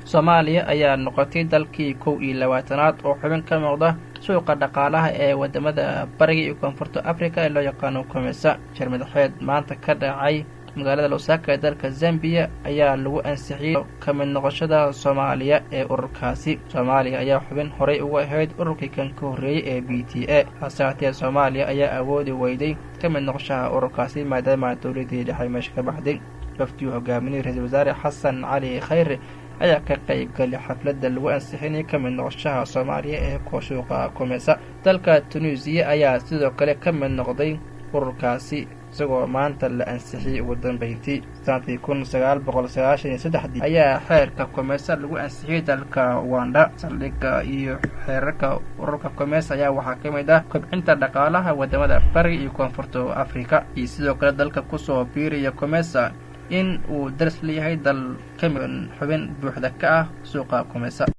Soomaaliya ayaa noqotay dalkii 21aad oo xubin ka noqda suuqa dhaqaalaha ee wadamada Bariga iyo Koonfurta Afrika ee loo yaqaan COMESA. Shir madaxeed maanta ka dhacay magaalada Lusaka ee dalka Zambia ayaa lagu ansixiyay ka mid noqoshada Soomaaliya ee ururkaasi. Soomaaliya ayaa xubin horey uga ahayd ururkii kan ka horreeyay ee BTA. Hase Soomaaliya ayaa awoodi weyday ka mid noqoshada ururkaasi maadaama dowladda dhexe meesha ka baxday. Wafdi hogaaminaya Ra'iisul Wasaare Xasan Cali Khayre ayaa ka qayb galay xafladda lagu ansixinay ka mid noqoshada Soomaaliya ee suuqa COMESA. Dalka Tunisia ayaa sidoo kale ka mid noqday ururkaasi isagoo maanta la ansixiyay ugu dambeyntii sanadkii 1993 ayaa xeerka COMESA lagu ansixiyay dalka Rwanda. Saldhigga iyo xeerarka ururka COMESA ayaa waxaa ka mid ah kobcinta dhaqaalaha wadamada Bariga iyo Koonfurta Afrika iyo sidoo kale dalka kusoo biiraya COMESA in uu daris leeyahay dal ka mid xubin buuxda ka ah suuqa COMESA.